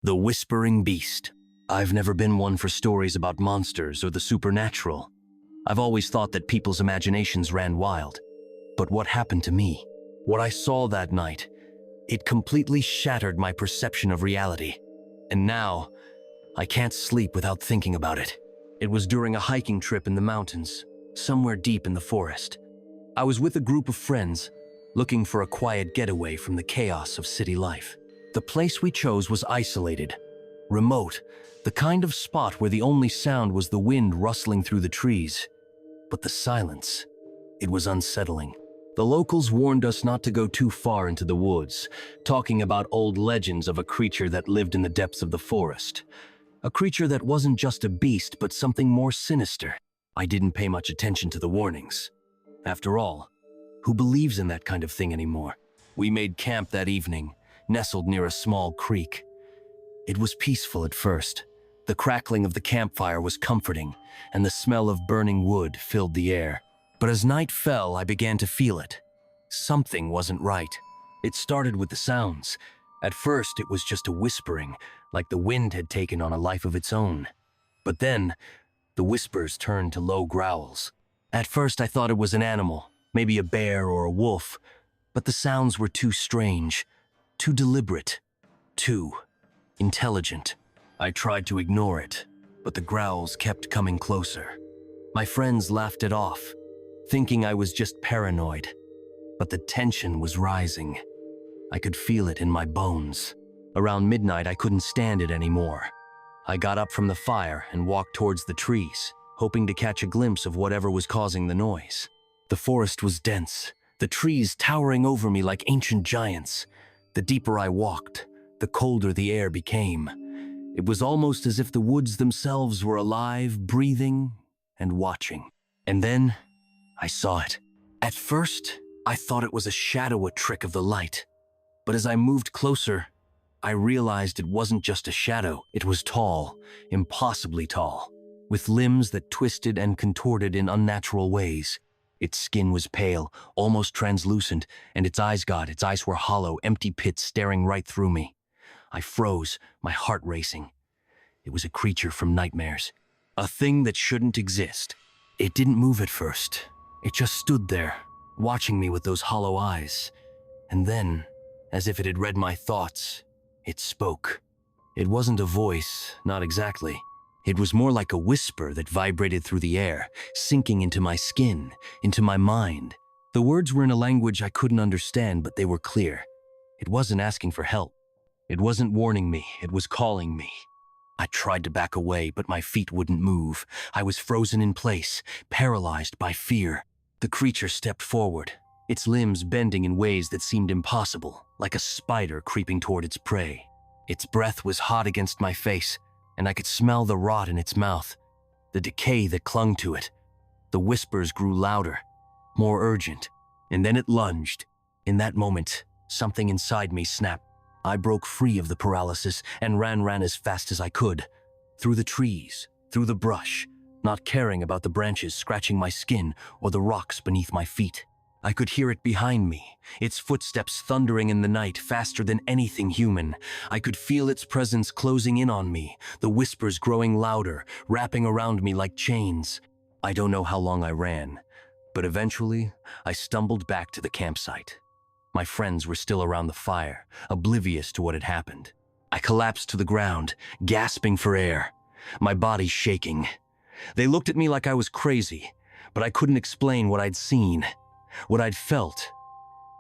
The Whispering Beast. I've never been one for stories about monsters or the supernatural. I've always thought that people's imaginations ran wild. But what happened to me? What I saw that night, it completely shattered my perception of reality. And now, I can't sleep without thinking about it. It was during a hiking trip in the mountains, somewhere deep in the forest. I was with a group of friends, looking for a quiet getaway from the chaos of city life. The place we chose was isolated, remote, the kind of spot where the only sound was the wind rustling through the trees. But the silence, it was unsettling. The locals warned us not to go too far into the woods, talking about old legends of a creature that lived in the depths of the forest. A creature that wasn't just a beast, but something more sinister. I didn't pay much attention to the warnings. After all, who believes in that kind of thing anymore? We made camp that evening, nestled near a small creek. It was peaceful at first. The crackling of the campfire was comforting, and the smell of burning wood filled the air. But as night fell, I began to feel it. Something wasn't right. It started with the sounds. At first, it was just a whispering, like the wind had taken on a life of its own. But then, the whispers turned to low growls. At first, I thought it was an animal, maybe a bear or a wolf, but the sounds were too strange, too deliberate, too intelligent. I tried to ignore it, but the growls kept coming closer. My friends laughed it off, thinking I was just paranoid. But the tension was rising. I could feel it in my bones. Around midnight, I couldn't stand it anymore. I got up from the fire and walked towards the trees, hoping to catch a glimpse of whatever was causing the noise. The forest was dense, the trees towering over me like ancient giants. The deeper I walked, the colder the air became. It was almost as if the woods themselves were alive, breathing, and watching. And then, I saw it. At first, I thought it was a shadow, a trick of the light. But as I moved closer, I realized it wasn't just a shadow. It was tall, impossibly tall, with limbs that twisted and contorted in unnatural ways. Its skin was pale, almost translucent, and its eyes were hollow, empty pits staring right through me. I froze, my heart racing. It was a creature from nightmares, a thing that shouldn't exist. It didn't move at first. It just stood there, watching me with those hollow eyes. And then, as if it had read my thoughts, it spoke. It wasn't a voice, not exactly. It was more like a whisper that vibrated through the air, sinking into my skin, into my mind. The words were in a language I couldn't understand, but they were clear. It wasn't asking for help. It wasn't warning me, it was calling me. I tried to back away, but my feet wouldn't move. I was frozen in place, paralyzed by fear. The creature stepped forward, its limbs bending in ways that seemed impossible, like a spider creeping toward its prey. Its breath was hot against my face, and I could smell the rot in its mouth, the decay that clung to it. The whispers grew louder, more urgent, and then it lunged. In that moment, something inside me snapped. I broke free of the paralysis and ran as fast as I could. Through the trees, through the brush, not caring about the branches scratching my skin or the rocks beneath my feet. I could hear it behind me, its footsteps thundering in the night faster than anything human. I could feel its presence closing in on me, the whispers growing louder, wrapping around me like chains. I don't know how long I ran, but eventually I stumbled back to the campsite. My friends were still around the fire, oblivious to what had happened. I collapsed to the ground, gasping for air, my body shaking. They looked at me like I was crazy, but I couldn't explain what I'd seen, what I'd felt.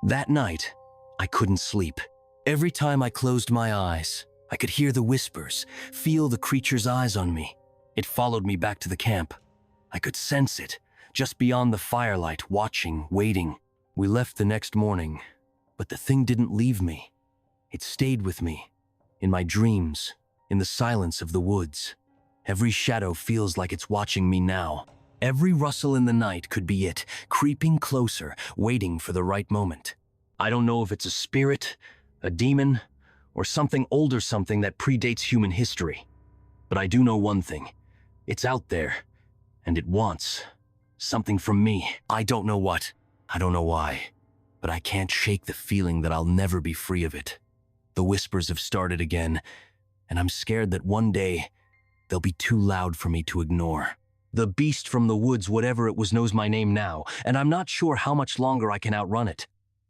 That night, I couldn't sleep. Every time I closed my eyes, I could hear the whispers, feel the creature's eyes on me. It followed me back to the camp. I could sense it, just beyond the firelight, watching, waiting. We left the next morning, but the thing didn't leave me. It stayed with me, in my dreams, in the silence of the woods. Every shadow feels like it's watching me now. Every rustle in the night could be it, creeping closer, waiting for the right moment. I don't know if it's a spirit, a demon, or something older, something that predates human history. But I do know one thing. It's out there, and it wants something from me. I don't know what. I don't know why. But I can't shake the feeling that I'll never be free of it. The whispers have started again, and I'm scared that one day they'll be too loud for me to ignore. The beast from the woods, whatever it was, knows my name now, and I'm not sure how much longer I can outrun it.